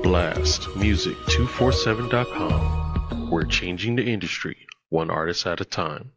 blastmusic247.com. We're changing the industry, one artist at a time.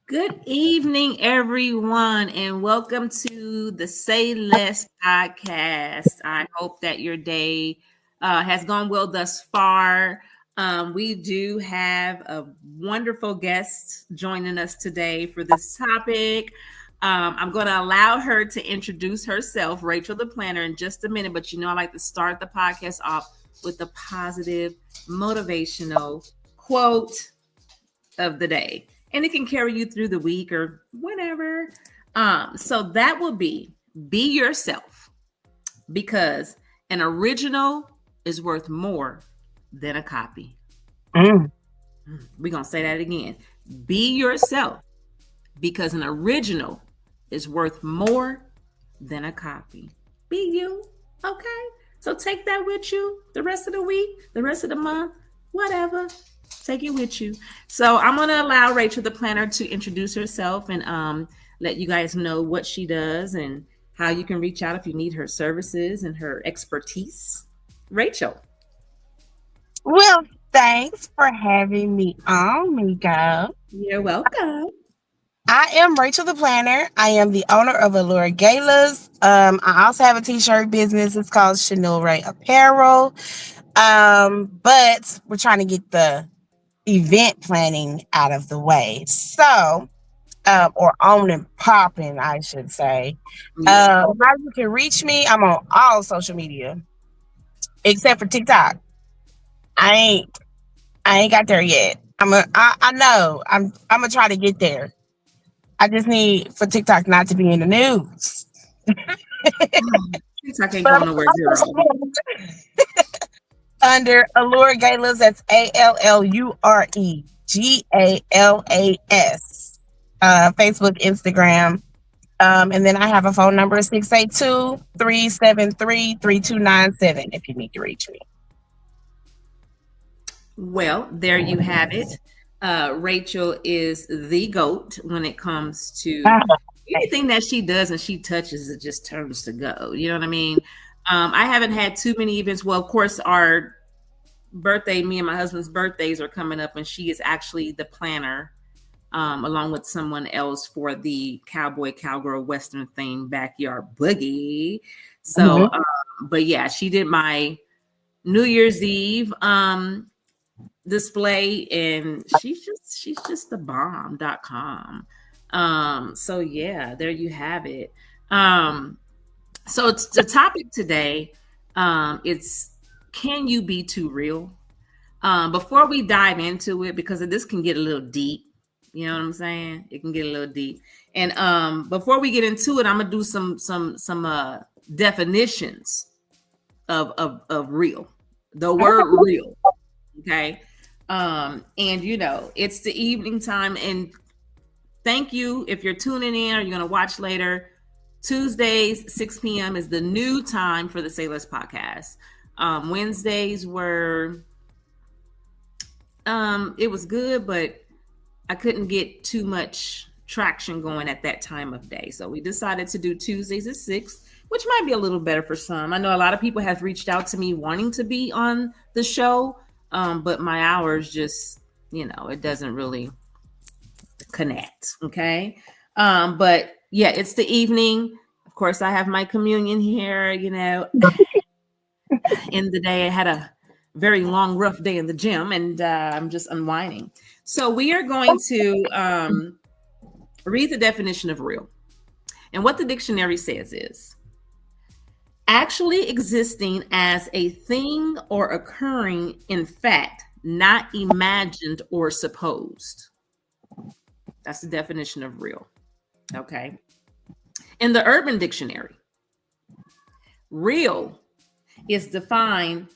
Good evening, everyone, and welcome to the Sayless Podcast. I hope that your day has gone well thus far. We do have a wonderful guest joining us today for this topic. I'm going to allow her to introduce herself, Rachel the Planner, in just a minute. But I like to start the podcast off with a positive, motivational quote of the day. And it can carry you through the week or whatever. So that will be yourself, because an original is worth more than a copy. We're going to say that again. Be yourself, because an original is worth more than a copy. Be you. Okay. So take that with you the rest of the week, the rest of the month, whatever. Take it with you. So I'm going to allow Rachel the Planner to introduce herself and let you guys know what she does and how you can reach out if you need her services and her expertise. Rachel. Well, thanks for having me on, Miko. You're welcome. I am Rachel the Planner. I am the owner of Allure Galas. I also have a t-shirt business. It's called Chanel Ray Apparel. But we're trying to get the event planning out of the way. So, or on and popping, I should say. How you can reach me, I'm on all social media except for TikTok. I ain't got there yet. I know I'm gonna try to get there. I just need for TikTok not to be in the news. TikTok ain't going nowhere, girl. Under Allure Galas, that's ALLUREGALAS. Facebook, Instagram. And then I have a phone number, 682-373-3297 if you need to reach me. Well, there you have it. Rachel is the GOAT when it comes to anything that she does and she touches, it just turns to gold. You know what I mean? I haven't had too many events. Well, of course, our birthday, me and my husband's birthdays are coming up, and she is actually the planner, along with someone else, for the cowboy cowgirl western theme backyard boogie. So, but yeah, she did my New Year's Eve display, and she's just the bomb.com. So yeah, there you have it. So it's the topic today. It's, can you be too real? Before we dive into it, because this can get a little deep, you know what I'm saying? It can get a little deep. And before we get into it, I'm gonna do some definitions of real. The word real. Okay. And it's the evening time, and thank you if you're tuning in or you're gonna watch later. Tuesdays, 6 p.m. is the new time for the Sayless Podcast. Wednesdays were, it was good, but I couldn't get too much traction going at that time of day. So we decided to do Tuesdays at 6, which might be a little better for some. I know a lot of people have reached out to me wanting to be on the show, but my hours just, it doesn't really connect. Okay. But yeah, it's the evening. Of course, I have my communion here, in the day. I had a very long, rough day in the gym, and I'm just unwinding. So we are going to read the definition of real. And what the dictionary says is, actually existing as a thing or occurring in fact, not imagined or supposed. That's the definition of real. Okay. In the Urban Dictionary, real is defined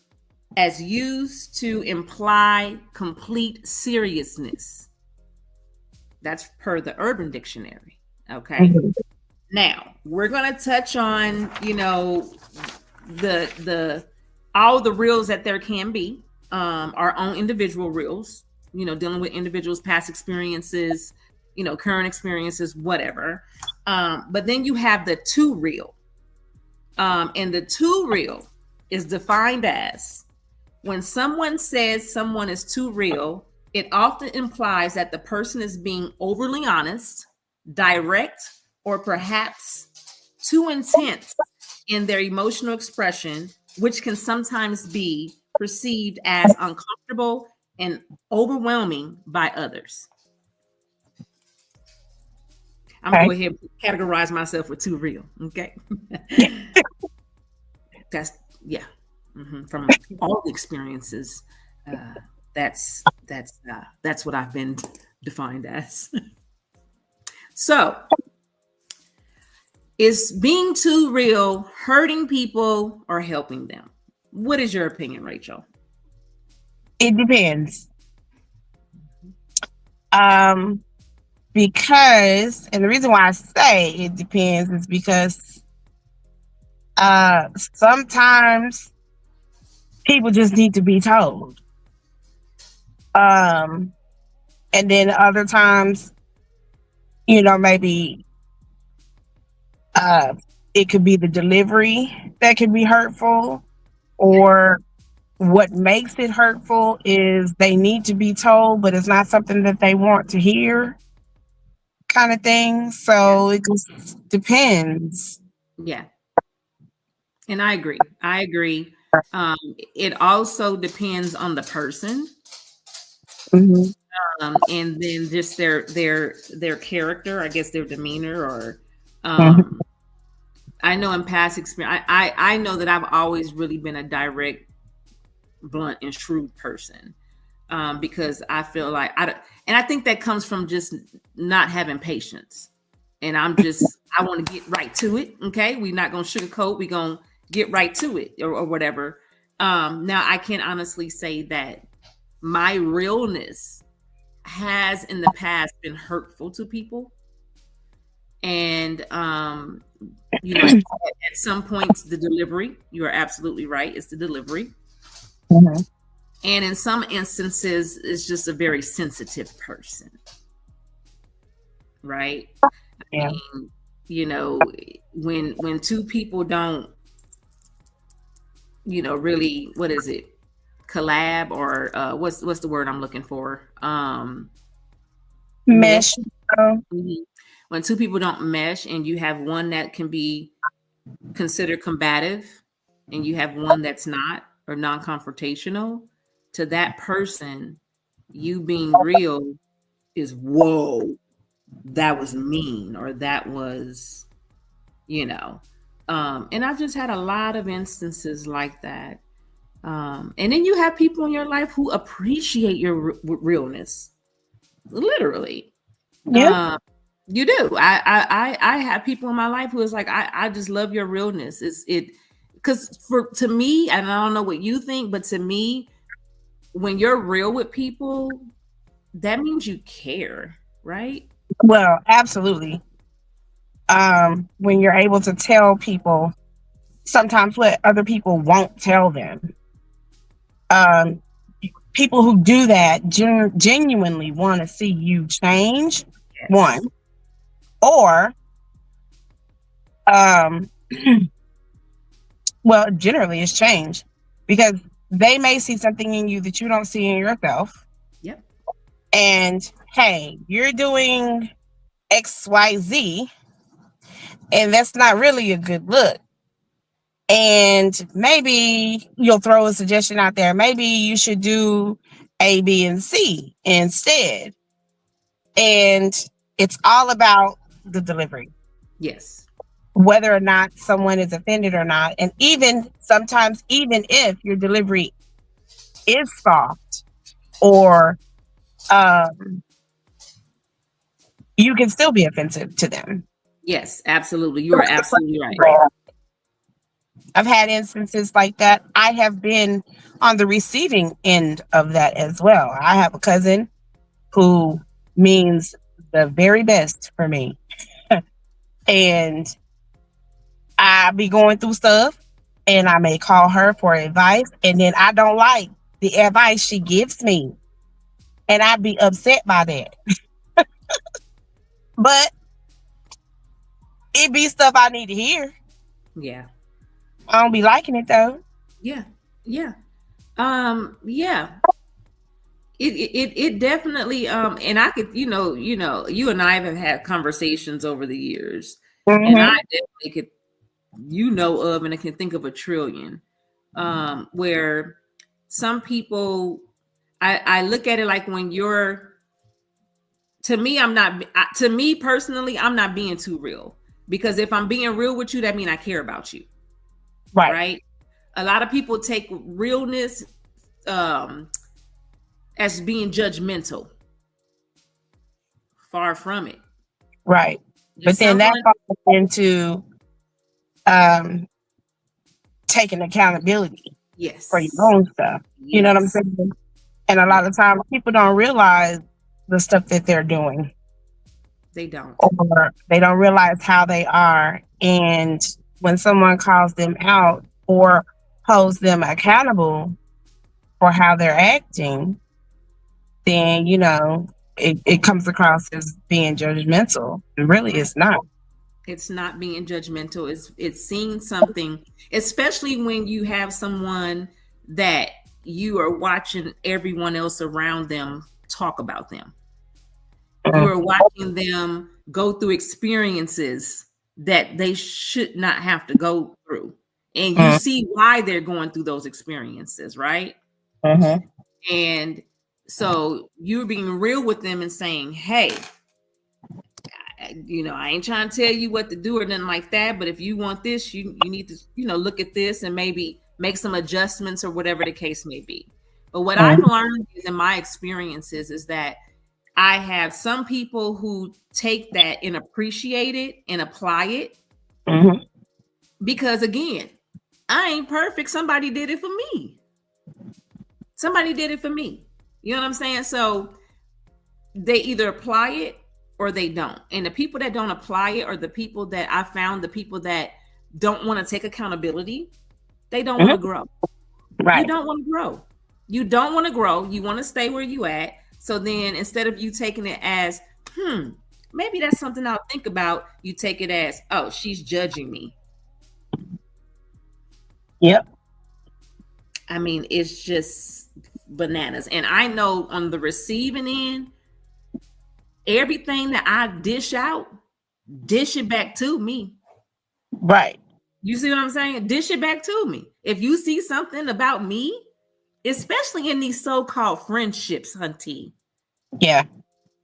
as used to imply complete seriousness. That's per the Urban Dictionary. Okay. Mm-hmm. Now we're going to touch on, the all the reels that there can be, our own individual reels, dealing with individuals' past experiences, current experiences, whatever. But then you have the too real. And the too real is defined as when someone says someone is too real, it often implies that the person is being overly honest, direct, or perhaps too intense in their emotional expression, which can sometimes be perceived as uncomfortable and overwhelming by others. I'm going to go ahead and categorize myself with too real. Okay. That's, yeah. Mm-hmm. From all the experiences, that's what I've been defined as. So, is being too real hurting people or helping them? What is your opinion, Rachel? It depends. Because, and the reason why I say it depends is because sometimes people just need to be told. And then other times, maybe it could be the delivery that can be hurtful, or what makes it hurtful is they need to be told, but it's not something that they want to hear, kind of thing. So it just depends. Yeah. And I agree. It also depends on the person. Mm-hmm. And then just their character, I guess their demeanor, or mm-hmm. I know in past experience, I know that I've always really been a direct, blunt, and shrewd person, because I feel like and I think that comes from just not having patience. And I want to get right to it. Okay, we're not going to sugarcoat. We're going to get right to it, or whatever. Now I can honestly say that my realness has in the past been hurtful to people. And, at some points, the delivery, you are absolutely right. It's the delivery. Mm-hmm. And in some instances, it's just a very sensitive person. Right. Yeah. I mean, when two people don't, really, what is it? Collab, or what's the word I'm looking for? Mesh. Mm-hmm. When two people don't mesh, and you have one that can be considered combative, and you have one that's not, or non-confrontational, to that person, you being real is, whoa, that was mean, or that was, and I've just had a lot of instances like that. And then you have people in your life who appreciate your realness, literally. Yeah, you do. I have people in my life who is like, I just love your realness. Because to me, and I don't know what you think, but to me, when you're real with people, that means you care, right? Well, absolutely. When you're able to tell people sometimes what other people won't tell them. People who do that genuinely want to see you change. Yes. One, or well, generally it's change, because they may see something in you that you don't see in yourself. Yep. And hey, you're doing XYZ, and that's not really a good look. And maybe you'll throw a suggestion out there. Maybe you should do A, B, and C instead. And it's all about the delivery. Yes. whether or not someone is offended or not. And even sometimes, even if your delivery is soft or you can still be offensive to them. Yes, absolutely. You are absolutely right. I've had instances like that. I have been on the receiving end of that as well. I have a cousin who means the very best for me. And I be going through stuff and I may call her for advice, and then I don't like the advice she gives me. And I'd be upset by that. But it be stuff I need to hear. Yeah. I don't be liking it though. Yeah. Yeah. Yeah. It definitely and I could, you and I have had conversations over the years. Mm-hmm. And I definitely could, of, and I can think of a trillion, where some people, I look at it like when you're, to me personally, I'm not being too real, because if I'm being real with you, that means I care about you. Right. A lot of people take realness as being judgmental. Far from it. Right. But then that falls into taking accountability for your own stuff. You know what I'm saying? And a lot of times people don't realize the stuff that they're doing. They don't. Or they don't realize how they are. And when someone calls them out or holds them accountable for how they're acting, then, it comes across as being judgmental. It really is not. It's not being judgmental. It's seeing something, especially when you have someone that you are watching everyone else around them talk about them. You are watching them go through experiences that they should not have to go through. And you see why they're going through those experiences, right? Mm-hmm. And so you're being real with them and saying, hey, I ain't trying to tell you what to do or nothing like that, but if you want this, you need to, look at this and maybe make some adjustments or whatever the case may be. But what I've learned in my experiences is that I have some people who take that and appreciate it and apply it. Mm-hmm. Because again, I ain't perfect. Somebody did it for me. You know what I'm saying? So they either apply it or they don't. And the people that don't apply it are the people that I found, the people that don't want to take accountability. They don't want to grow. Right. You don't want to grow. You don't want to grow. You want to stay where you at. So then instead of you taking it as, maybe that's something I'll think about, you take it as, oh, she's judging me. Yep. I mean, it's just bananas. And I know on the receiving end, everything that I dish out, dish it back to me. Right. You see what I'm saying? Dish it back to me. If you see something about me, especially in these so-called friendships, Hunty. Yeah.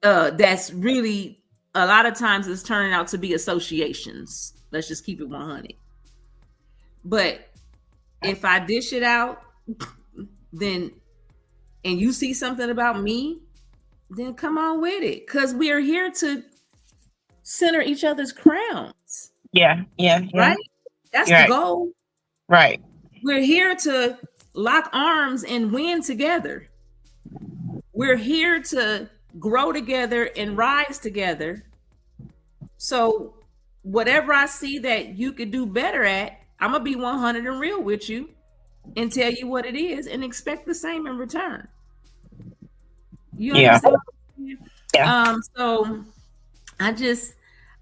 That's really, a lot of times it's turning out to be associations. Let's just keep it 100. But if I dish it out, then, and you see something about me, then come on with it. Because we are here to center each other's crowns. Yeah. Right? That's the goal. Right. We're here to lock arms and win together. We're here to grow together and rise together. So whatever I see that you could do better at, I'm going to be 100 and real with you and tell you what it is and expect the same in return. You understand? Yeah. So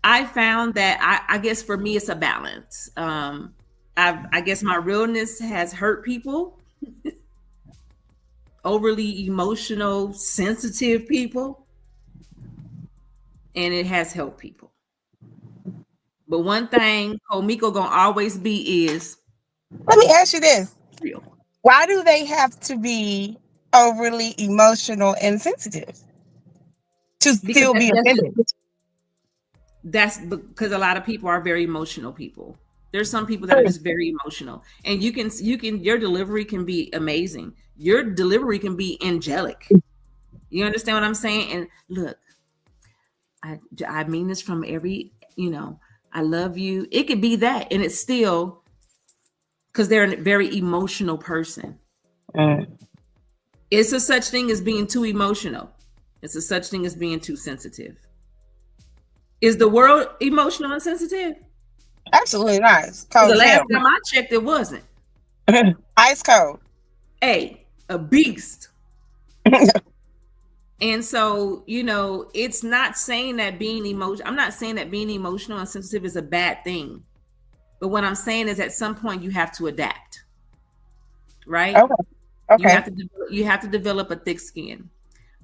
I found that I guess for me, it's a balance. I guess my realness has hurt people, overly emotional, sensitive people, and it has helped people. But one thing Comeiko gonna always be is, let me ask you this. Real. Why do they have to be overly emotional and sensitive to still be offended? that's because a lot of people are very emotional people. There's some people that are just very emotional, and you can your delivery can be amazing. Your delivery can be angelic. You understand what I'm saying? And look, I mean this from every, I love you. It could be that, and it's still because they're a very emotional person. It's a such thing as being too emotional. It's a such thing as being too sensitive. Is the world emotional and sensitive? Absolutely not. The last time I checked, it wasn't. Ice cold. A beast. And so, it's not saying that being emotional. I'm not saying that being emotional and sensitive is a bad thing. But what I'm saying is at some point you have to adapt. Right? Okay. You have to develop a thick skin.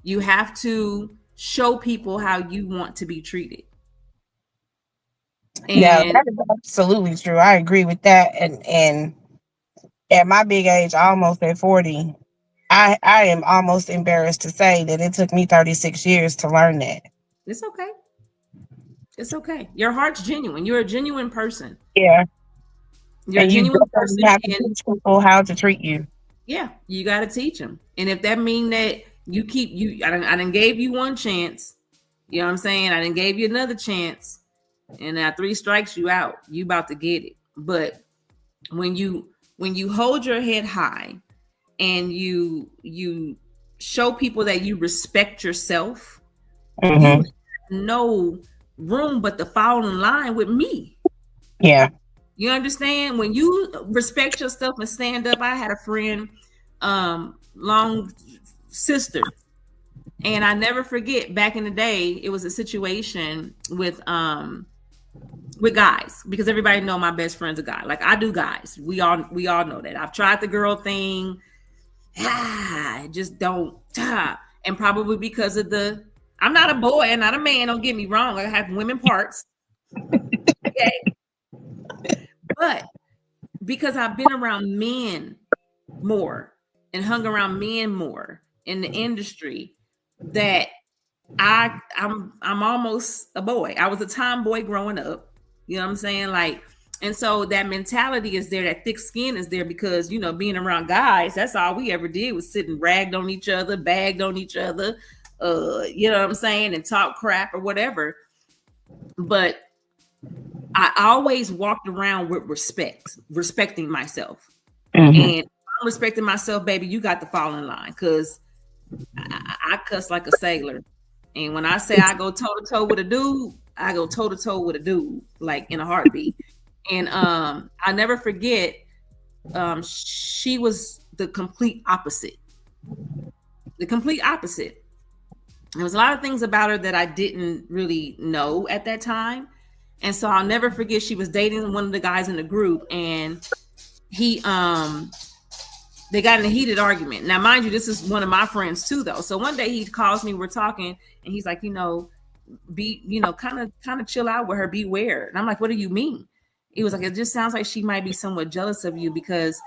You have to show people how you want to be treated. And yeah, that is absolutely true. I agree with that. And at my big age, almost at 40, I am almost embarrassed to say that it took me 36 years to learn that. It's okay. It's okay. Your heart's genuine. You're a genuine person. Yeah. You're a genuine person. You have to teach people how to treat you. Yeah, you got to teach them. And if that mean that I done gave you one chance, you know what I'm saying? I done gave you another chance, and now 3 strikes you out. You about to get it. But when you hold your head high and you show people that you respect yourself, you have no room but to fall in line with me. Yeah. You understand? When you respect yourself and stand up. I had a friend, long sister, and I never forget back in the day, it was a situation with guys, because everybody know my best friend's a guy. Like, I do guys. We all know that. I've tried the girl thing. Just don't. And probably because of I'm not a boy and not a man. Don't get me wrong. I have women parts. Okay. But because I've been around men more and hung around men more in the industry, that I'm almost a boy. I was a tomboy growing up. You know what I'm saying? Like, and so that mentality is there, that thick skin is there, because, being around guys, that's all we ever did was sit and ragged on each other, bagged on each other, you know what I'm saying, and talk crap or whatever. But I always walked around with respecting myself. And if I'm respecting myself, baby, you got to fall in line, because I cuss like a sailor. And when I say I go toe to toe with a dude, I go toe to toe with a dude, like in a heartbeat. And I never forget, she was the complete opposite. The complete opposite. There was a lot of things about her that I didn't really know at that time. And so I'll never forget, she was dating one of the guys in the group, and they got in a heated argument. Now, mind you, this is one of my friends too, though. So one day he calls me, we're talking, and he's like, be, kind of chill out with her, beware. And I'm like, what do you mean? He was like, it just sounds like she might be somewhat jealous of you because,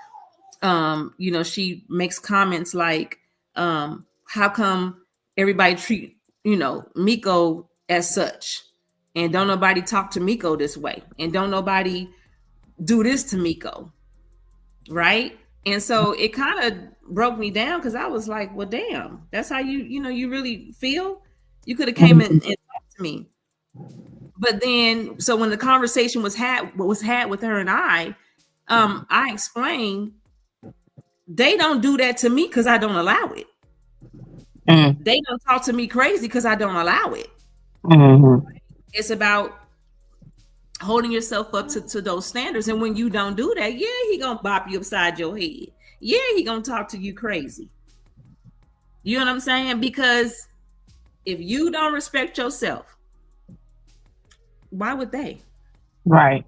she makes comments like, how come everybody treat, Miko as such? And don't nobody talk to Miko this way. And don't nobody do this to Miko. Right? And so it kind of broke me down, because I was like, well, damn, that's how you really feel? You could have came in and talked to me. But then, so when the conversation was had with her and I explained, they don't do that to me because I don't allow it. They don't talk to me crazy because I don't allow it. It's about holding yourself up to those standards. And when you don't do that, yeah, he gonna bop you upside your head. Yeah, he gonna talk to you crazy. You know what I'm saying? Because if you don't respect yourself, why would they? Right.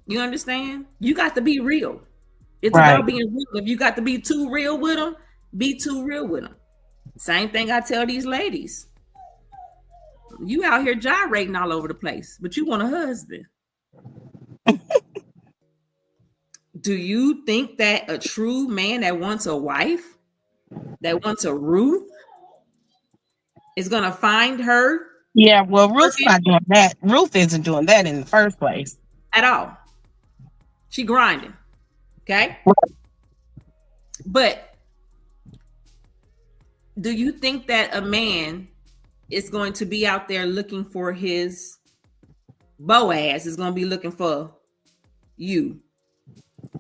You understand? You got to be real. It's about being real. If you got to be too real with them, be too real with them. Same thing I tell these ladies. You out here gyrating all over the place, but you want a husband. Do you think that a true man that wants a wife, that wants a Ruth, is going to find her Yeah, well, Ruth's not doing that. Ruth isn't doing that in the first place. At all. She grinding. Okay? But do you think that a man is going to be out there looking for his Boaz, is going to be looking for you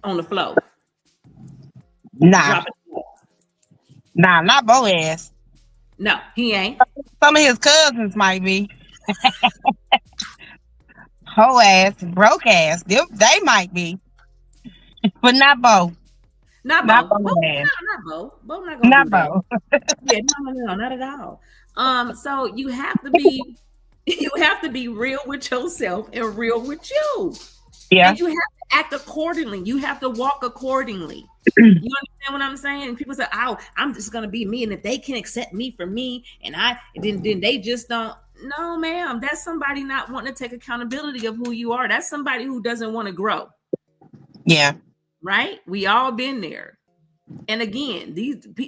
on the floor? Nah. Nah, not Boaz. No, he ain't. Some of his cousins might be. Hoe ass, broke ass. They might be. But not Bo. Not Bo. Not Bo. Bo not gonna do Bo. That. Yeah, no, not at all. So you have to be real with yourself and real with you. Yeah. And you have to act accordingly. You have to walk accordingly. You understand what I'm saying? People say, "Oh, I'm just gonna be me, and if they can accept me for me, and then they just don't." No, ma'am. That's somebody not wanting to take accountability of who you are. That's somebody who doesn't want to grow. Yeah. Right? We all been there. And again,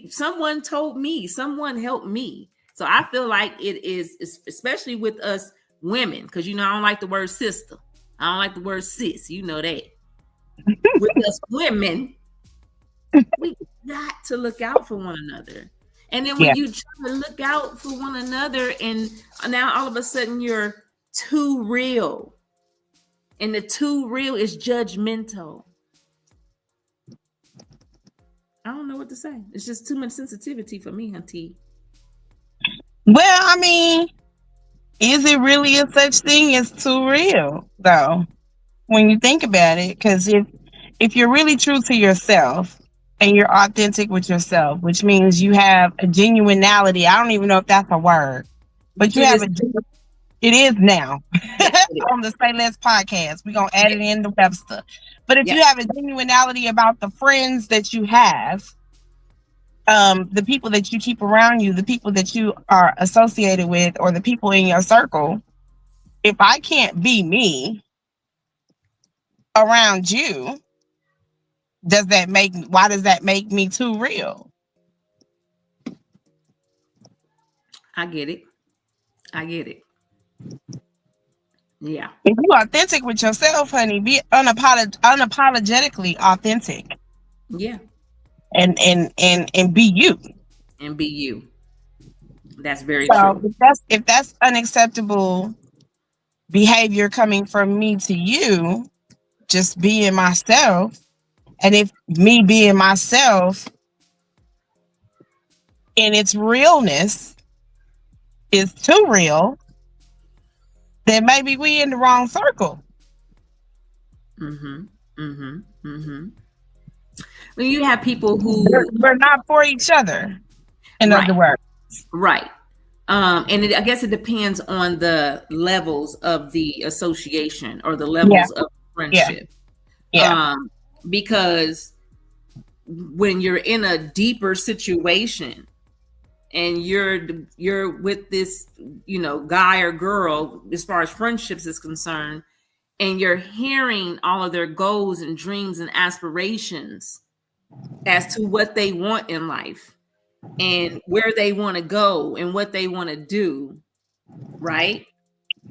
someone told me, someone helped me. So I feel like it is, especially with us women, because I don't like the word sister. I don't like the word sis. You know that. With us women, we got to look out for one another. And then when you try to look out for one another, and now all of a sudden you're too real. And the too real is judgmental. I don't know what to say. It's just too much sensitivity for me, Hunty. Well, I mean, is it really a such thing as too real, though? When you think about it, because if you're really true to yourself and you're authentic with yourself, which means you have a genuinity. I don't even know if that's a word, but you have it is now on the Sayless Podcast. We're going to add it in the Webster. But if you have a genuinity about the friends that you have, the people that you keep around you, the people that you are associated with, or the people in your circle, if I can't be me around you, why does that make me too real? I get it. Yeah. If you're authentic with yourself, honey, be unapologetically authentic. Yeah. And be you. And be you. That's very true. If that's unacceptable behavior coming from me to you, just being myself. And if me being myself in its realness is too real, then maybe we in the wrong circle. When you have people who we're not for each other, in other words. Right. And I guess it depends on the levels of the association or the levels of friendship. Yeah. Because when you're in a deeper situation and you're with this, guy or girl, as far as friendships is concerned, and you're hearing all of their goals and dreams and aspirations as to what they want in life and where they want to go and what they want to do, right?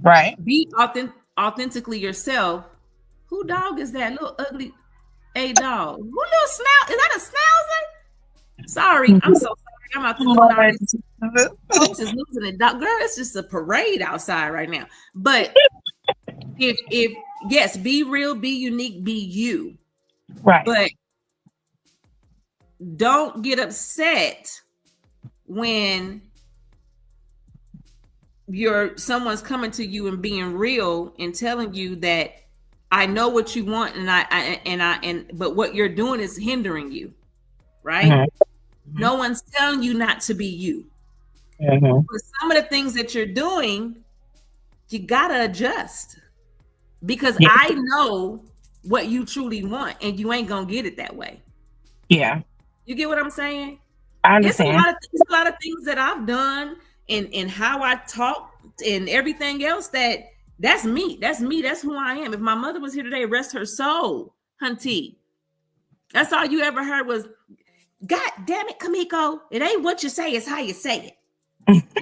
Right. Be authentically yourself. Who dog is that? Little ugly dog. Who little snout? Is that a schnauzer? Sorry, I'm so sorry. I'm out there just losing it, dog. Girl, it's just a parade outside right now. But if yes, be real, be unique, be you. Right. But don't get upset when someone's coming to you and being real and telling you that I know what you want but what you're doing is hindering you, right? Mm-hmm. No one's telling you not to be you. Mm-hmm. But some of the things that you're doing, you gotta adjust because I know what you truly want and you ain't gonna get it that way. Yeah. You get what I'm saying? I understand. It's a lot of things that I've done and how I talk and everything else that's me. That's me. That's who I am. If my mother was here today, rest her soul, Hunty. That's all you ever heard was, God damn it, Comeiko. It ain't what you say, it's how you say it.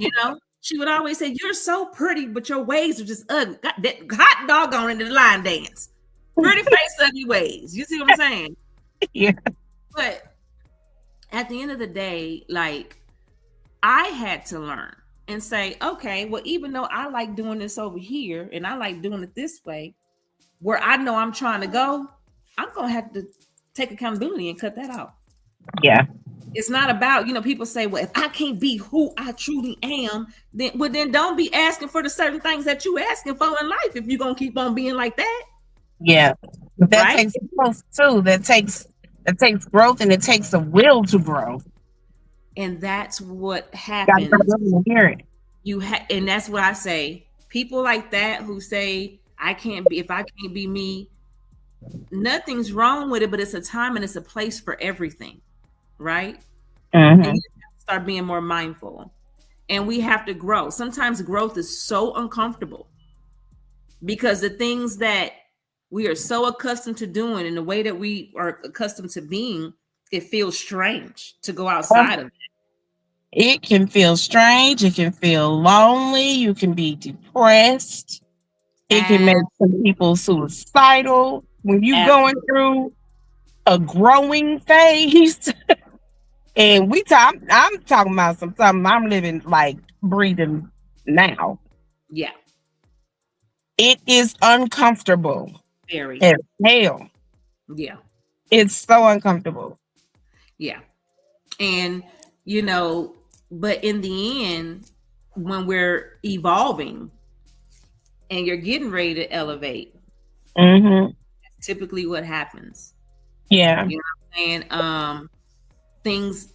She would always say, "You're so pretty, but your ways are just ugly. Got that hot doggone into the line dance. Pretty face, ugly ways." You see what I'm saying? Yeah. But at the end of the day, like, I had to learn and say, okay, well, even though I like doing this over here and I like doing it this way, where I know I'm trying to go, I'm going to have to take accountability and cut that out. Yeah. It's not about, people say, well, if I can't be who I truly am, then don't be asking for the certain things that you asking for in life if you're going to keep on being like that. Yeah. But that Right? takes growth too. That takes growth, and it takes the will to grow. And that's what happens. And that's what I say. People like that who say, if I can't be me, nothing's wrong with it, but it's a time and it's a place for everything. Right? Mm-hmm. And you have to start being more mindful. And we have to grow. Sometimes growth is so uncomfortable because the things that we are so accustomed to doing and the way that we are accustomed to being, it feels strange to go outside of it. It can feel strange. It can feel lonely. You can be depressed. It can make some people suicidal when you're going through a growing phase. And I'm talking about something I'm living, like, breathing now. Yeah. It is uncomfortable. Very. As hell. Yeah. It's so uncomfortable. Yeah. And, but in the end, when we're evolving and you're getting ready to elevate, mm-hmm. that's typically what happens. Yeah. You know what I'm saying?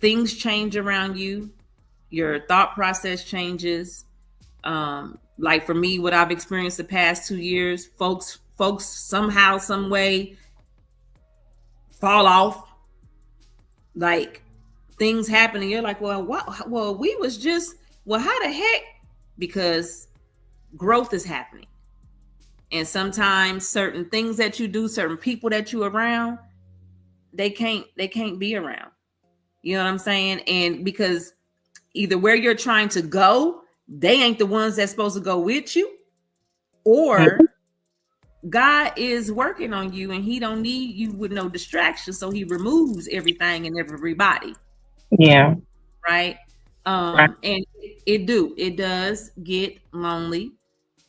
Things change around you. Your thought process changes. Like for me, what I've experienced the past 2 years, folks somehow, some way fall off. Like things happen and you're like, well, what? Well, we was just, well, how the heck? Because growth is happening. And sometimes certain things that you do, certain people that you're around, they can't be around. You know what I'm saying? And because either where you're trying to go, they ain't the ones that's supposed to go with you, or God is working on you and he don't need you with no distraction. So he removes everything and everybody. Yeah. Right. Right. And it does get lonely.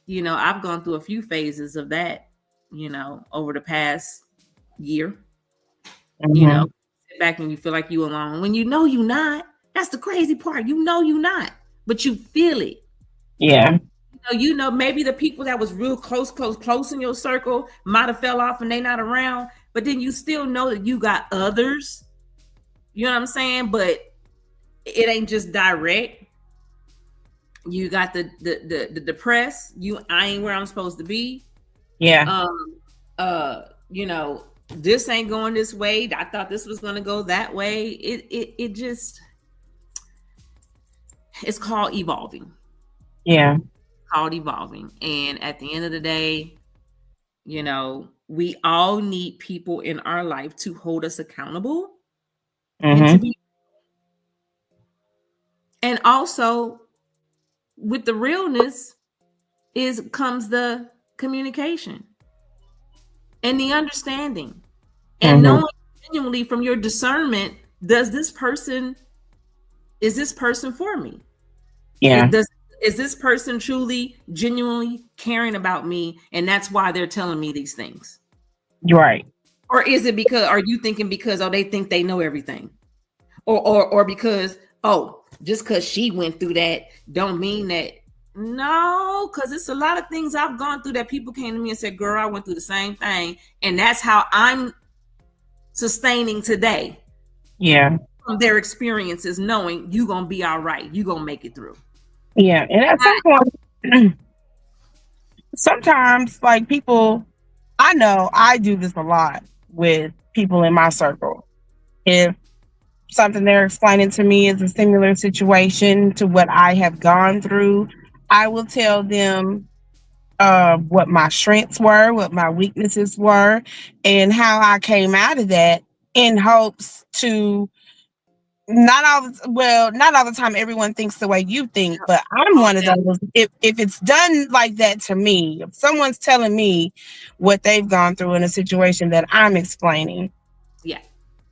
I've gone through a few phases of that, over the past year. Mm-hmm. Sit back and you feel like you alone when you're not. That's the crazy part. You're not, but you feel it. Yeah. Maybe the people that was real close in your circle might have fell off and they not around, but then you still know that you got others. You know what I'm saying? But it ain't just direct. You got the depressed. I ain't where I'm supposed to be. Yeah. This ain't going this way. I thought this was going to go that way. It just, it's called evolving. Yeah. Called evolving. And at the end of the day, we all need people in our life to hold us accountable. Mm-hmm. And also with the realness comes the communication and the understanding and knowing genuinely from your discernment, is this person for me? Yeah. Is this person truly, genuinely caring about me? And that's why they're telling me these things. Right. Or is it are you thinking because, they think they know everything? Or because, just because she went through that don't mean that. No, because it's a lot of things I've gone through that people came to me and said, girl, I went through the same thing. And that's how I'm sustaining today. Yeah. From their experiences, knowing you're going to be all right. You're going to make it through. Yeah. And at some point, sometimes, like, people, I know I do this a lot with people in my circle. If something they're explaining to me is a similar situation to what I have gone through, I will tell them what my strengths were, what my weaknesses were, and how I came out of that, in hopes to not all the time everyone thinks the way you think, but I'm one of those. If it's done like that to me, if someone's telling me what they've gone through in a situation that I'm explaining, yeah,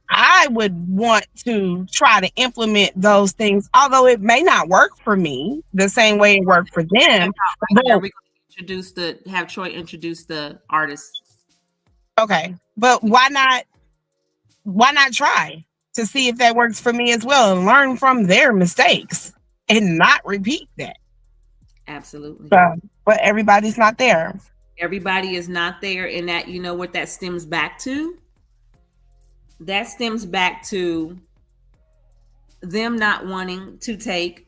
I would want to try to implement those things, although it may not work for me the same way it worked for them. Right now, we're going to have Troy introduce the artist. Okay, but why not try to see if that works for me as well and learn from their mistakes and not repeat that? Absolutely. But everybody's not there. Everybody is not there, and that, you know what that stems back to? That stems back to them not wanting to take,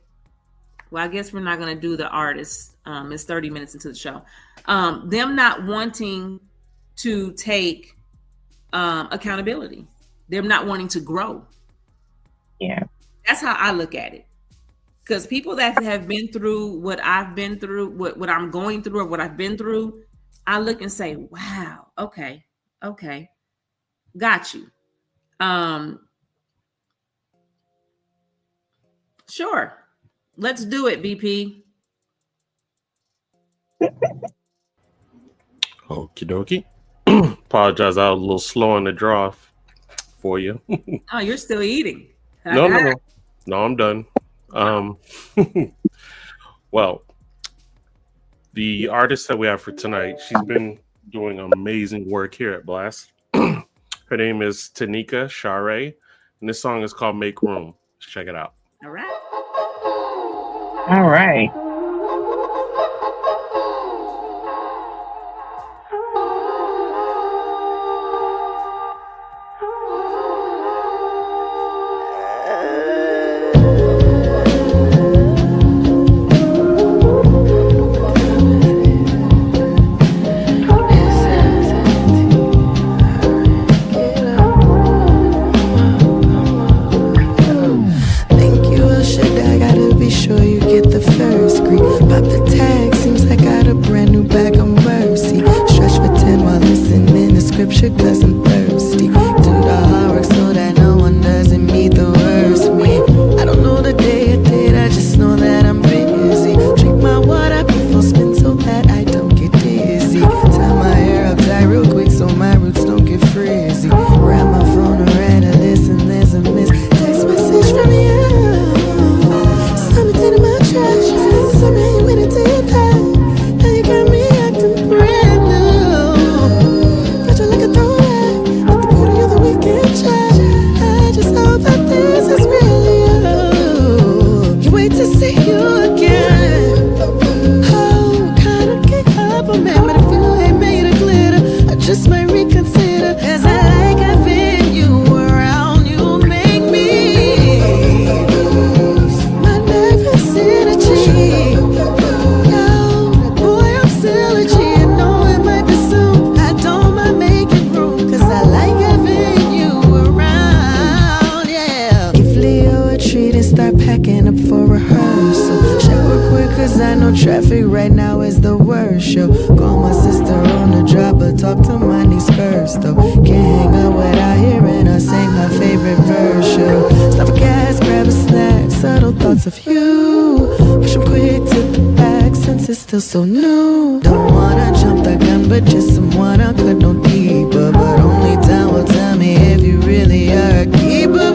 well, I guess we're not going to do the artist. It's 30 minutes into the show. Them not wanting to take accountability. Them not wanting to grow. Yeah. That's how I look at it. Because people that have been through what I've been through, what I'm going through or what I've been through, I look and say, wow, okay, got you. Sure. Let's do it, BP. Okie dokie. Apologize, I was a little slow on the draw for you. Oh, you're still eating. No, I'm done. Well, the artist that we have for tonight, she's been doing amazing work here at Blast. Her name is Tanika Share, and this song is called Make Room. Let's check it out. All right. All right. So new. Don't wanna jump the gun, but just someone I could know deeper. But only time will tell me if you really are a keeper.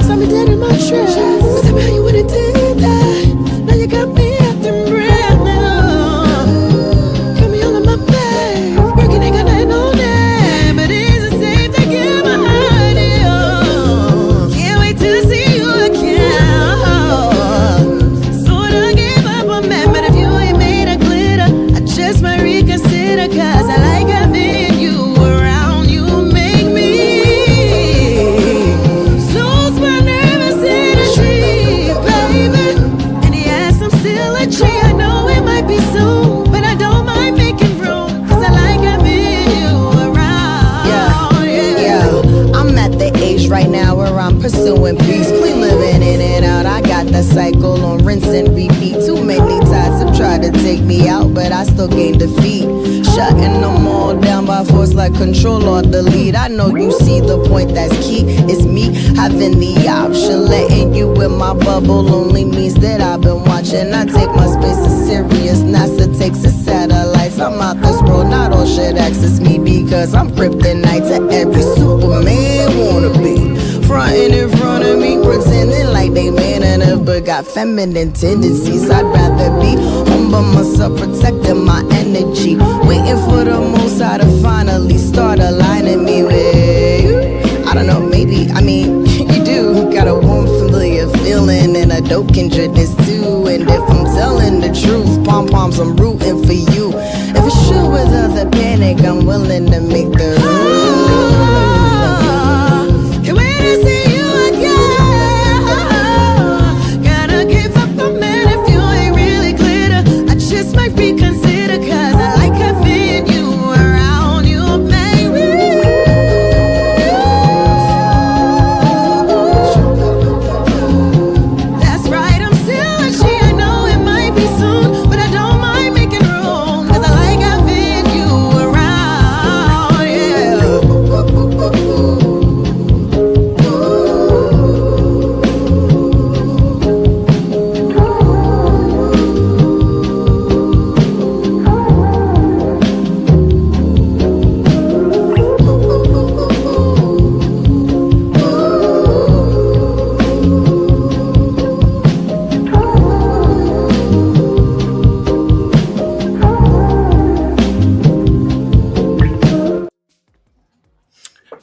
Saw me dead in my tracks. Tell me how you wouldn't do that. Now you got me acting brand new. Got me all in my bed. Working ain't got nothing on that, but is it safe to get behind you? Can't wait to see you again. Cause I like having you around, you make me lose my nervous energy, baby. And yes, I'm still a G, I know it might be soon, but I don't mind making room, cause I like having you around. Yeah. I'm at the age right now where I'm pursuing peace, we living in and out, I got that cycle on rinse and repeat. Too many times have tried to take me out, but I still gain defeat. Shutting them all down by force like control or delete. I know you see the point that's key. It's me having the option. Letting you in my bubble only means that I've been watching. I take my space as serious. NASA takes its satellites. I'm out this world, not all shit access me because I'm kryptonite to every Superman wanna be. Frontin' in front of me, pretending like they man enough, but got feminine tendencies. I'd rather be home by myself, protecting my energy, waiting for the most high to finally start aligning me with. I don't know, maybe, I mean, you do got a warm, familiar feeling, and a dope kindredness too. And if I'm telling the truth, pom poms, I'm rooting for you. If it's true without the panic, I'm willing to make the. Reconsider, cause I like having you around, you baby. That's right, I'm still a she. I know it might be soon, but I don't mind making room, cause I like having you around, yeah.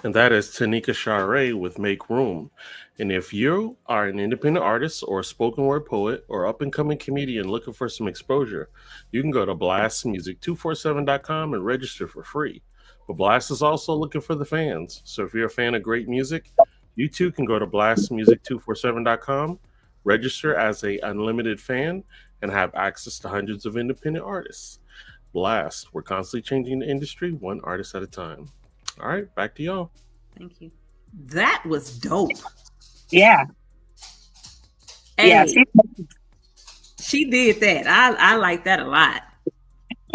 And that is Tanika Share with Make Room. And if you are an independent artist or a spoken word poet or up and coming comedian looking for some exposure, you can go to blastmusic247.com and register for free. But Blast is also looking for the fans. So if you're a fan of great music, you too can go to blastmusic247.com, register as a unlimited fan, and have access to hundreds of independent artists. Blast, we're constantly changing the industry one artist at a time. All right, back to y'all. Thank you. That was dope. Yeah. Hey, Yeah. she did that. I like that a lot.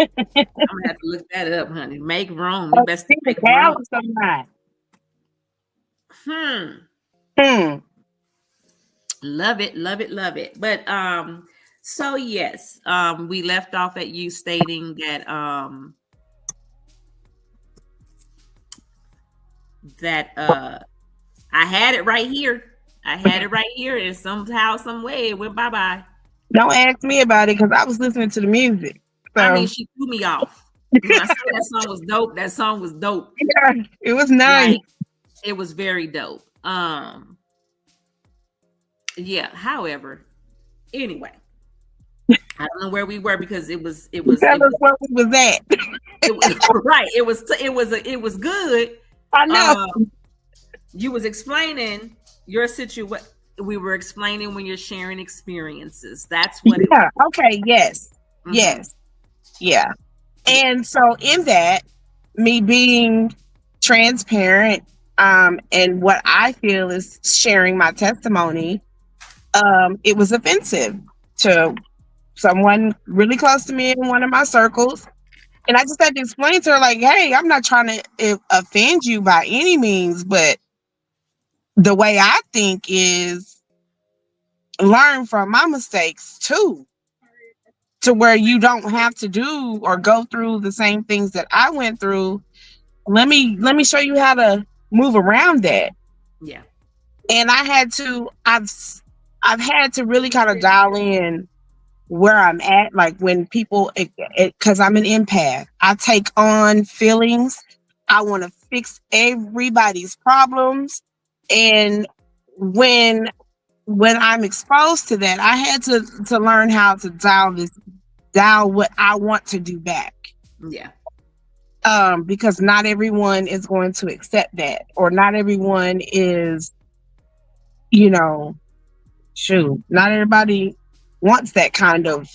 I'm gonna have to look that up, honey. Make room. You best make room. Love it, love it, love it. But so yes, we left off at you stating that I had it right here. I had it right here, and somehow, some way, it went bye-bye. Don't ask me about it because I was listening to the music. So. I mean, she threw me off. When I said that song was dope, that song was dope. Yeah, it was nice. Like, it was very dope. Yeah. However, anyway, I don't know where we were because it was Tell us where we was at. It was right. It was good. I know. You was explaining your situation. We were explaining when you're sharing experiences. That's what. Yeah. Okay. Yes. Mm-hmm. Yes. Yeah. And so in that, me being transparent, and what I feel is sharing my testimony, it was offensive to someone really close to me in one of my circles. And I just had to explain to her, like, hey, I'm not trying to offend you by any means, but the way I think is learn from my mistakes too, to where you don't have to do or go through the same things that I went through. Let me show you how to move around that. Yeah. And I've had to really kind of dial in where I'm at, like when people, because I'm an empath, I take on feelings. I want to fix everybody's problems. And when I'm exposed to that, I had to learn how to dial what I want to do back. Yeah. Because not everyone is going to accept that, or not everyone is, not everybody wants that kind of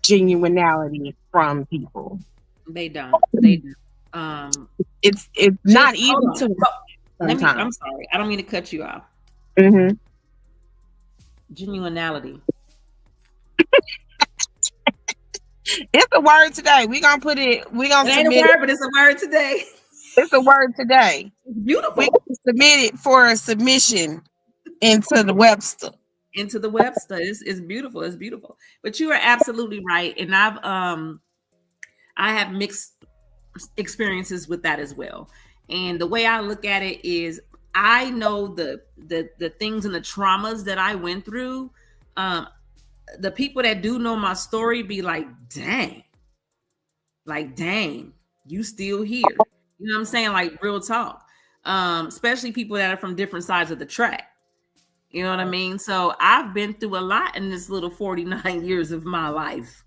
genuinity from people. They don't. They do. It's not easy to. I'm sorry. I don't mean to cut you off. Mm-hmm. Genuinity. It's a word today. We're gonna put it. We're gonna. It ain't a word, but it's a word today. It's a word today. It's beautiful. We can submit it for a submission into the Webster. Into the Webster. It's beautiful. It's beautiful. But you are absolutely right. And I have mixed experiences with that as well. And the way I look at it is I know the things and the traumas that I went through. The people that do know my story be like, dang, you still here. You know what I'm saying? Like real talk. Especially people that are from different sides of the track. You know what I mean? So I've been through a lot in this little 49 years of my life.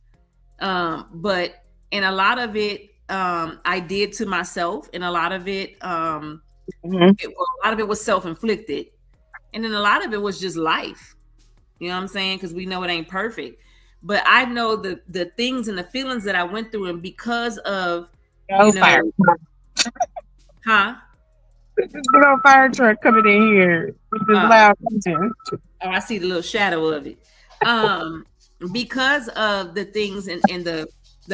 But and a lot of it I did to myself, and a lot of it a lot of it was self-inflicted. And then a lot of it was just life. You know what I'm saying? Because we know it ain't perfect. But I know the things and the feelings that I went through, and because of Fire. Huh? This good old fire truck coming in here with this loud engine. Oh, I see the little shadow of it. Because of the things and the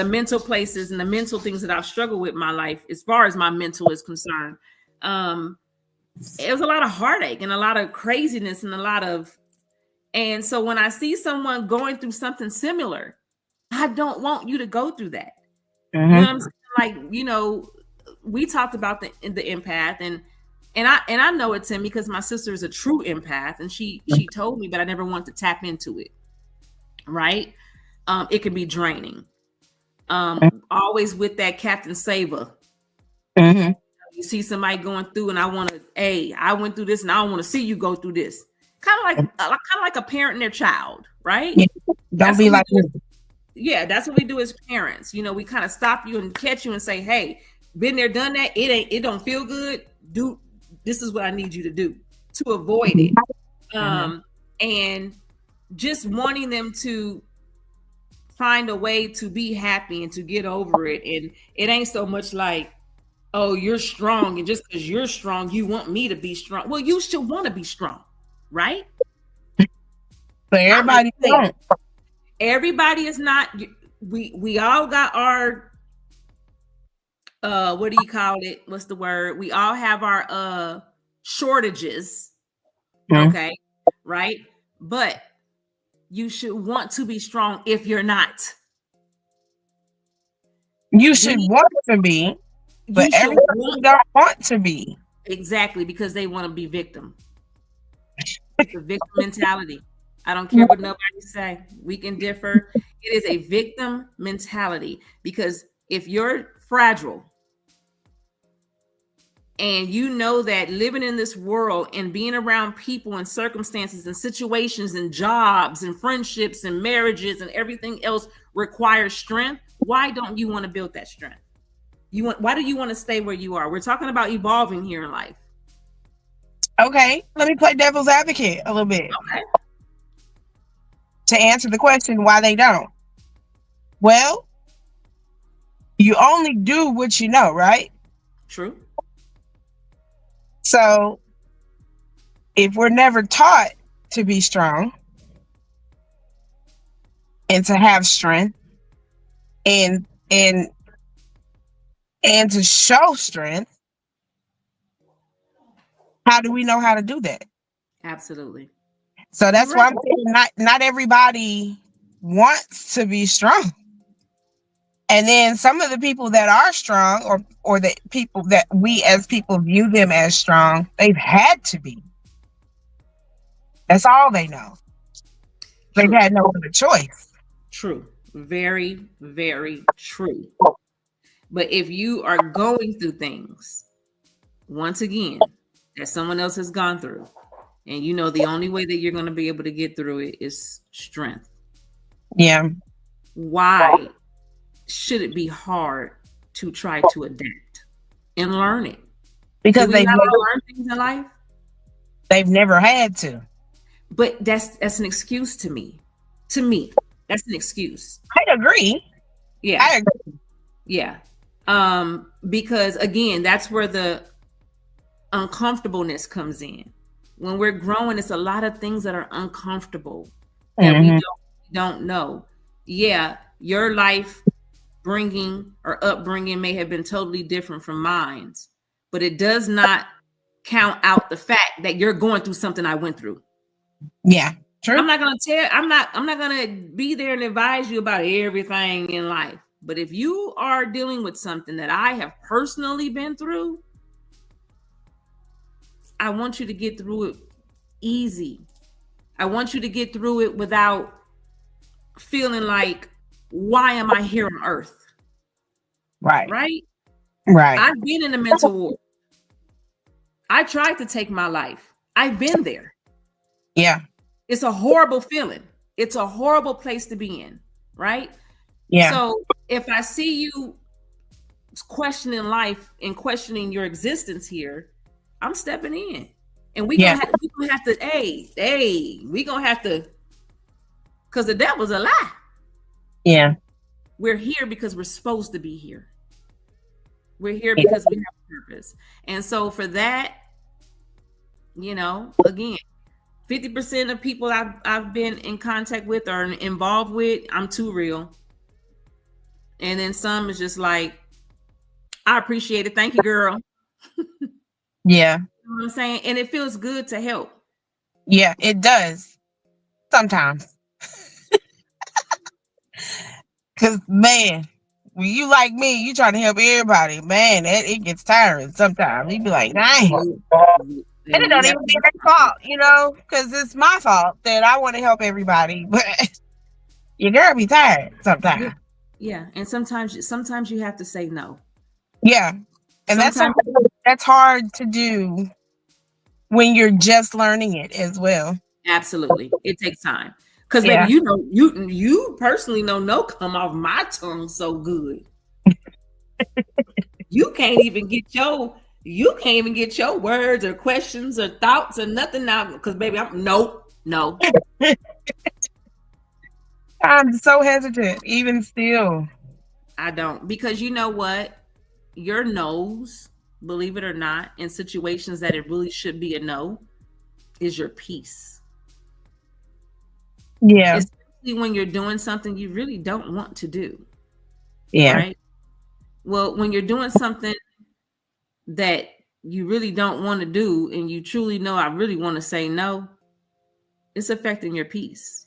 mental places and the mental things that I've struggled with in my life, as far as my mental is concerned, it was a lot of heartache and a lot of craziness and so when I see someone going through something similar, I don't want you to go through that. You know what I'm saying? Like, we talked about the empath, and I know it's him because my sister is a true empath, and she told me, but I never wanted to tap into it. Right? It can be draining. Always with that Captain Saver. You see somebody going through, and I went through this, and I don't want to see you go through this. Kind of like a parent and their child, right? Yeah. Don't be like me. Yeah, that's what we do as parents. We kind of stop you and catch you and say, "Hey, been there, done that. It don't feel good. This is what I need you to do to avoid it." And just wanting them to find a way to be happy and to get over it. And it ain't so much like, oh, you're strong, and just because you're strong, you want me to be strong. Well, you should want to be strong, right? But everybody don't. Everybody is not. We all got our what do you call it? What's the word? We all have our shortages. Okay, right? But you should want to be strong if you're not. You should want to be, but everybody don't want to be. Exactly, because they want to be victim. It's a victim mentality. I don't care what nobody say. We can differ. It is a victim mentality, because if you're fragile and you know that living in this world and being around people and circumstances and situations and jobs and friendships and marriages and everything else requires strength, why don't you want to build that strength? Why do you want to stay where you are? We're talking about evolving here in life. Okay, let me play devil's advocate a little bit. Okay. To answer the question why they don't. Well, you only do what you know, right? True. So if we're never taught to be strong and to have strength and to show strength, how do we know how to do that? Absolutely. So that's why I'm saying not everybody wants to be strong. And then some of the people that are strong, or the people that we as people view them as strong, they've had to be. That's all they know. They've had no other choice. True. Very, very true. But if you are going through things, once again, that someone else has gone through, and you know the only way that you're going to be able to get through it is strength. Yeah. Why should it be hard to try to adapt and learn it? Because they've never learned things in life. They've never had to. But that's an excuse to me. To me, that's an excuse. I agree. Yeah. I agree. Yeah. Because again, that's where the uncomfortableness comes in. When we're growing, it's a lot of things that are uncomfortable that we don't know. Yeah, your life upbringing may have been totally different from mine, but it does not count out the fact that you're going through something I went through. Yeah, true. I'm not gonna be there and advise you about everything in life. But if you are dealing with something that I have personally been through, I want you to get through it easy. I want you to get through it without feeling like, why am I here on earth? Right. Right. I've been in the mental ward. I tried to take my life. I've been there. Yeah. It's a horrible feeling. It's a horrible place to be in, right? Yeah. So if I see you questioning life and questioning your existence here, I'm stepping in. And we gonna have to, we gonna have to, because the devil's a lie. Yeah. We're here because we're supposed to be here. We're here because we have a purpose. And so for that, again, 50% of people I've been in contact with or involved with, I'm too real. And then some is just like, I appreciate it. Thank you, girl. Yeah. You know what I'm saying? And it feels good to help. Yeah, it does. Sometimes. Because, man, when you like me, you trying to help everybody. Man, it gets tiring sometimes. You be like, dang. And it don't even be their fault, because it's my fault that I want to help everybody. But your girl be tired sometimes. Yeah. And sometimes you have to say no. Yeah. And that's hard to do when you're just learning it as well. Absolutely. It takes time. Because baby, you personally know no come off my tongue so good. You can't even get your words or questions or thoughts or nothing now. Because baby, no. I'm so hesitant, even still. I don't, because you know what? Your no's, believe it or not, in situations that it really should be a no, is your peace. Yeah. Especially when you're doing something you really don't want to do. Yeah. Right? Well, when you're doing something that you really don't want to do and you truly know I really want to say no, it's affecting your peace.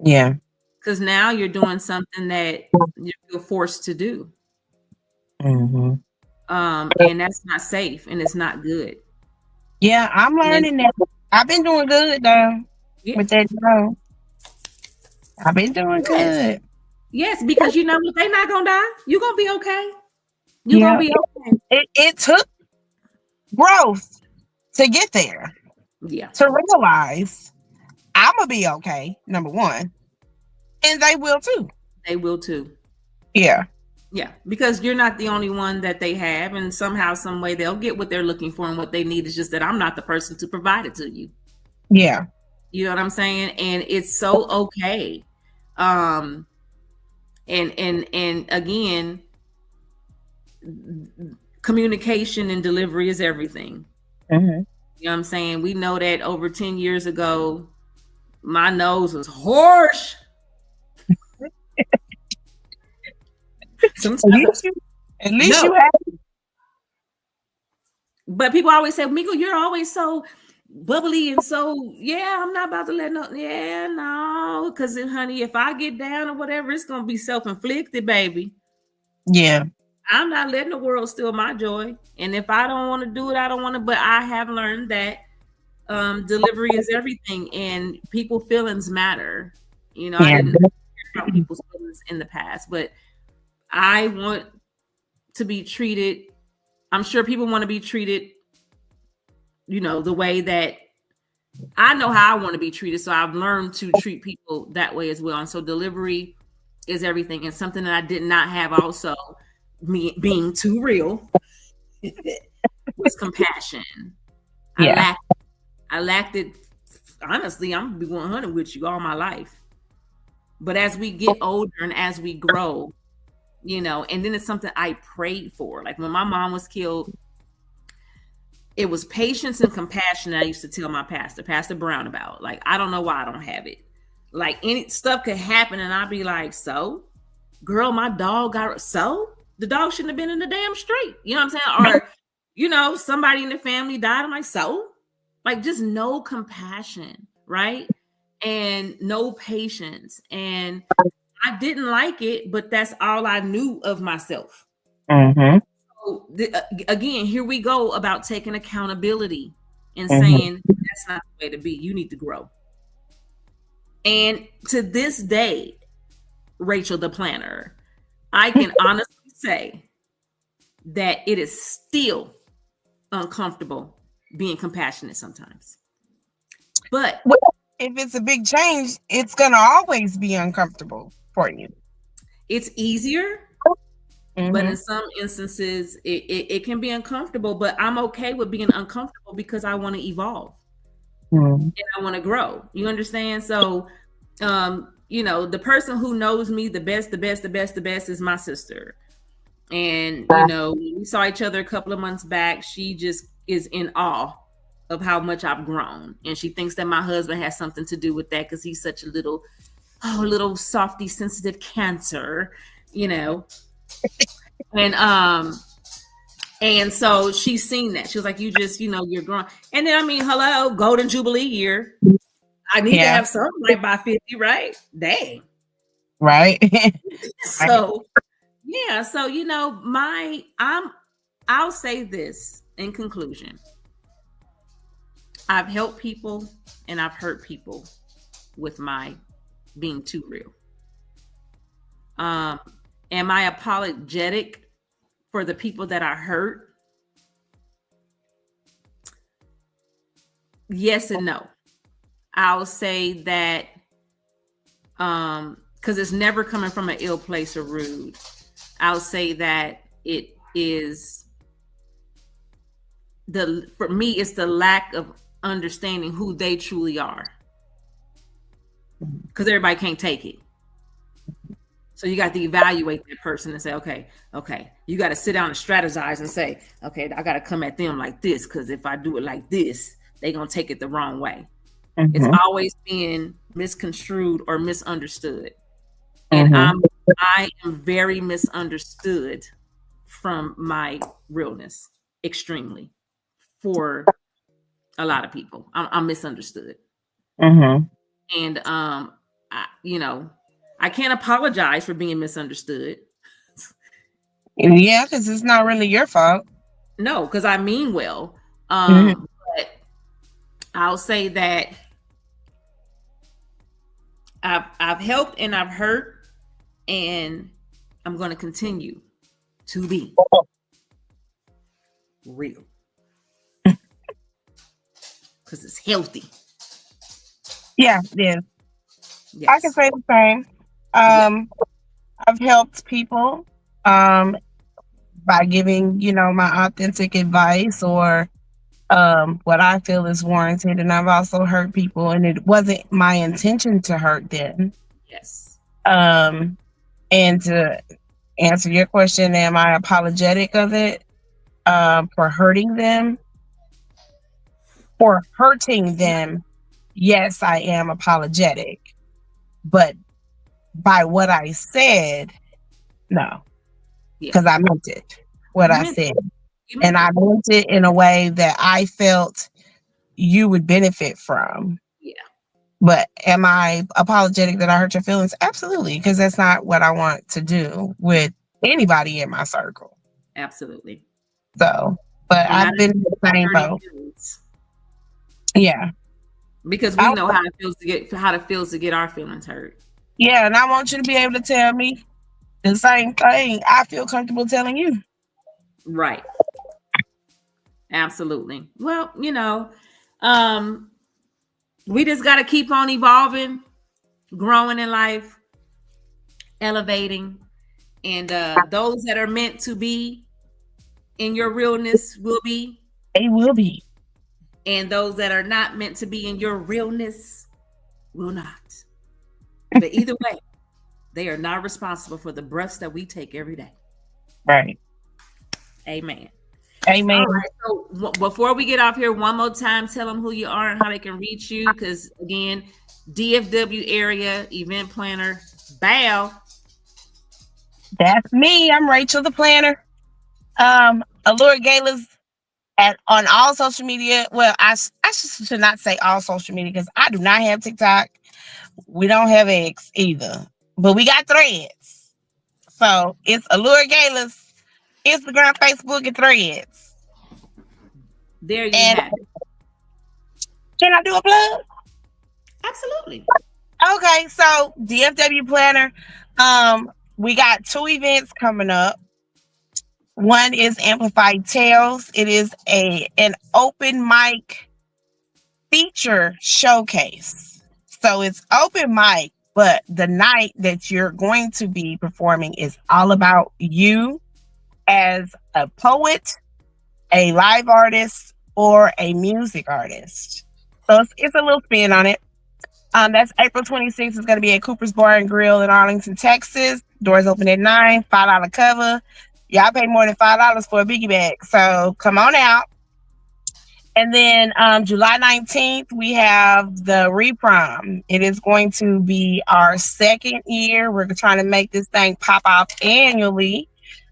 Yeah. Because now you're doing something that you feel forced to do. Mm-hmm. And that's not safe and it's not good. Yeah, I'm learning that. I've been doing good though with that job. I've been doing good. Yes, because you know what? They're not gonna die. You're gonna be okay. You're gonna be okay. It took growth to get there. Yeah. To realize I'm gonna be okay, number one. And they will too. They will too. Yeah. Yeah, because you're not the only one that they have, and somehow, some way, they'll get what they're looking for, and what they need is just that I'm not the person to provide it to you. Yeah, you know what I'm saying, and it's so okay. And again, communication and delivery is everything. Mm-hmm. You know what I'm saying? We know that over 10 years ago, my nose was hoarse. At least you have it. But people always say, Miko, you're always so bubbly and so, I'm not about to let no, because honey, if I get down or whatever, it's going to be self-inflicted, baby. Yeah. I'm not letting the world steal my joy. And if I don't want to do it, I don't want to, but I have learned that delivery is everything and people's feelings matter. I didn't care about people's feelings in the past, but I want to be treated. I'm sure people want to be treated, the way that I know how I want to be treated. So I've learned to treat people that way as well. And so delivery is everything. And something that I did not have also, me being too real, was compassion. Yeah. I lacked it. Honestly, I'm going to be 100 with you all my life. But as we get older and as we grow, and then it's something I prayed for. Like when my mom was killed, it was patience and compassion that I used to tell my Pastor Brown about. Like, I don't know why I don't have it. Like, any stuff could happen and I'd be like, so? Girl, my dog got, so? The dog shouldn't have been in the damn street. You know what I'm saying? Or, somebody in the family died. I'm like, so? Like, just no compassion, right? And no patience. And I didn't like it, but that's all I knew of myself. Mm-hmm. So again, here we go about taking accountability and saying that's not the way to be. You need to grow. And to this day, Rachel the planner, I can honestly say that it is still uncomfortable being compassionate sometimes. But if it's a big change, it's going to always be uncomfortable for you. It's easier, but in some instances, it can be uncomfortable. But I'm okay with being uncomfortable because I want to evolve and I want to grow. You understand? So, the person who knows me the best is my sister. And, we saw each other a couple of months back. She just is in awe of how much I've grown. And she thinks that my husband has something to do with that because he's such a little softy, sensitive Cancer, And so she's seen that. She was like, you just, you're growing. And then, hello, Golden Jubilee year. I need to have something right by 50, right? Dang. Right. So, yeah. So, I'll say this in conclusion. I've helped people and I've hurt people with my being too real. Am I apologetic for the people that I hurt? Yes and no. I'll say that because it's never coming from an ill place or rude. I'll say that it is for me, it's the lack of understanding who they truly are. Because everybody can't take it. So you got to evaluate that person and say, okay, you got to sit down and strategize and say, okay, I got to come at them like this, because if I do it like this, they're going to take it the wrong way. It's always being misconstrued or misunderstood. And I am very misunderstood from my realness, extremely, for a lot of people. I'm misunderstood. And, I can't apologize for being misunderstood. Yeah, because it's not really your fault. No, because I mean well. But I'll say that I've helped and I've hurt, and I'm going to continue to be real because it's healthy. Yeah, it is. Yes. I can say the same. I've helped people by giving, my authentic advice or what I feel is warranted. And I've also hurt people, and it wasn't my intention to hurt them. Yes. And to answer your question, am I apologetic of it for hurting them? For hurting them, yes, I am apologetic. But by what I said, no. Because I meant it, what I said. And I meant it in a way that I felt you would benefit from. Yeah. But am I apologetic that I hurt your feelings? Absolutely, because that's not what I want to do with anybody in my circle. Absolutely. So, but I've been in the same boat. Yeah. Because we know how it feels to get our feelings hurt. Yeah, and I want you to be able to tell me the same thing I feel comfortable telling you. Right. Absolutely. Well, we just got to keep on evolving, growing in life, elevating. And those that are meant to be in your realness will be. They will be. And those that are not meant to be in your realness will not. But either way, they are not responsible for the breaths that we take every day. Right. Amen. Amen. All right, so before we get off here, one more time, tell them who you are and how they can reach you. Because again, DFW area event planner, Bow. That's me. I'm Rachel the planner. Allure Galas on all social media. Well, I should not say all social media because I do not have TikTok. We don't have X either, but we got Threads. So it's Allure Galas, Instagram, Facebook, and Threads. There you have it. Can I do a plug? Absolutely. Okay, so DFW Planner, we got 2 events coming up. One is Amplified Tales. It is an open mic feature showcase. So it's open mic, but the night that you're going to be performing is all about you as a poet, a live artist, or a music artist. So it's a little spin on it. That's April 26th. It's going to be at Cooper's Bar and Grill in Arlington, Texas. Doors open at 9, $5 cover. Y'all pay more than $5 for a biggie bag. So come on out. And then July 19th, we have the Reprom. It is going to be our 2nd year. We're trying to make this thing pop off annually.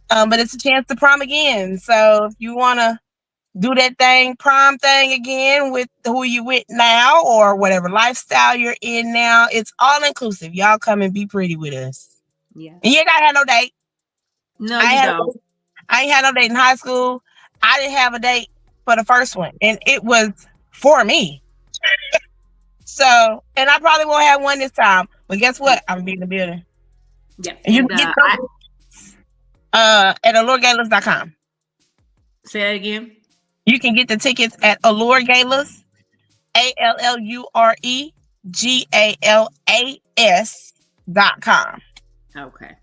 But it's a chance to prom again. So if you want to do that prom thing again with who you with now or whatever lifestyle you're in now, it's all inclusive. Y'all come and be pretty with us. Yeah. And you ain't gotta have no date. No, you don't. I ain't had no date in high school. I didn't have a date for the first one, and it was for me. So, and I probably won't have one this time. But guess what? I'm gonna be in the building. Yeah. And you can get those at alluregalas.com. Say that again. You can get the tickets at Allure Galas, ALLUREGALAS.com. Okay.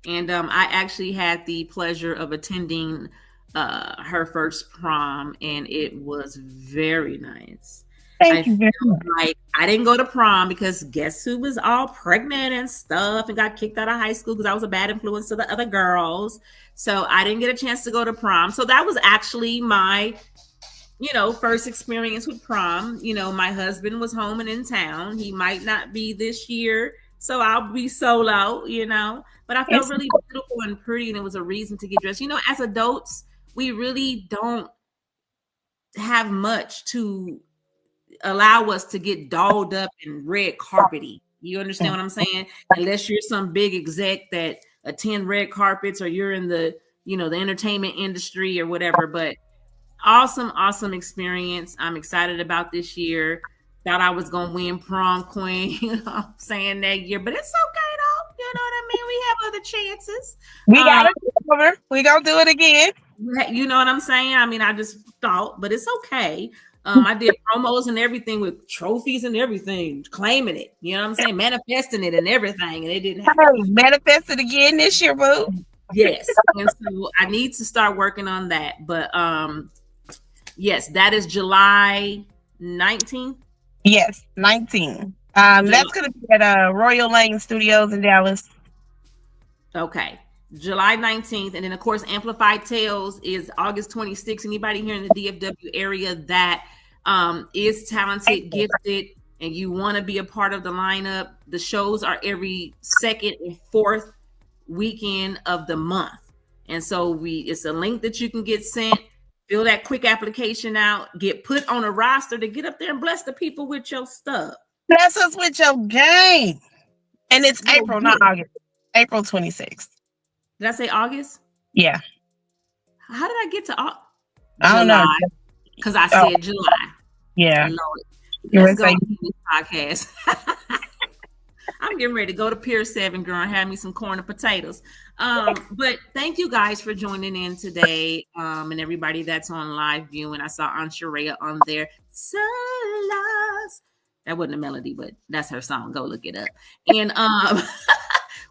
And I actually had the pleasure of attending her first prom, and it was very nice. Thank you very much. Like I didn't go to prom because guess who was all pregnant and stuff and got kicked out of high school because I was a bad influence to the other girls. So I didn't get a chance to go to prom. So that was actually my, first experience with prom. My husband was home and in town. He might not be this year, so I'll be solo, But I felt really beautiful and pretty, and it was a reason to get dressed. As adults, we really don't have much to allow us to get dolled up in red carpety. You understand what I'm saying? Unless you're some big exec that attend red carpets or you're in the, the entertainment industry or whatever. But awesome experience. I'm excited about this year. Thought I was going to win prom queen. I'm saying that year, but it's okay though. You know what I mean? We have other chances. We got it over. We gonna do it again. You know what I'm saying? I mean, I just thought, but it's okay. I did promos and everything with trophies and everything, claiming it. You know what I'm saying? Manifesting it and everything, and it didn't happen. Manifest it again this year, boo. Yes, and so I need to start working on that. But yes, that is July 19th. Yes, 19. That's gonna be at Royal Lane Studios in Dallas. Okay. July 19th. And then, of course, Amplified Tales is August 26th. Anybody here in the DFW area that is talented, gifted, and you want to be a part of the lineup, the shows are every 2nd and 4th weekend of the month. And so it's a link that you can get sent, fill that quick application out, get put on a roster to get up there and bless the people with your stuff. Bless us with your game. And it's April, not August. April 26th. Did I say August? Yeah. How did I get to July? I don't know. Because I said July. Yeah. Let's go to this podcast. I'm getting ready to go to Pier 7, girl, and have me some corn and potatoes. But thank you guys for joining in today. And everybody that's on live viewing. I saw Aunt Sharia on there. Sayless. That wasn't a melody, but that's her song. Go look it up. And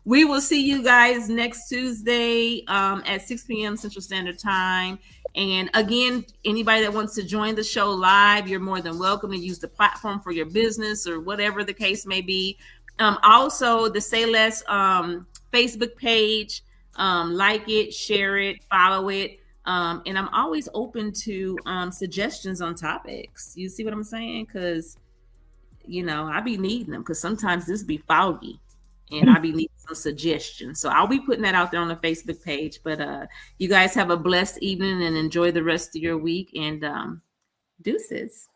we will see you guys next Tuesday at 6 p.m. Central Standard Time. And again, anybody that wants to join the show live, you're more than welcome to use the platform for your business or whatever the case may be. Also, the Sayless Facebook page, like it, share it, follow it. And I'm always open to suggestions on topics. You see what I'm saying? Because, I be needing them because sometimes this be foggy. and I'll be needing some suggestions. So I'll be putting that out there on the Facebook page. But you guys have a blessed evening and enjoy the rest of your week. And deuces.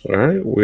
All right, we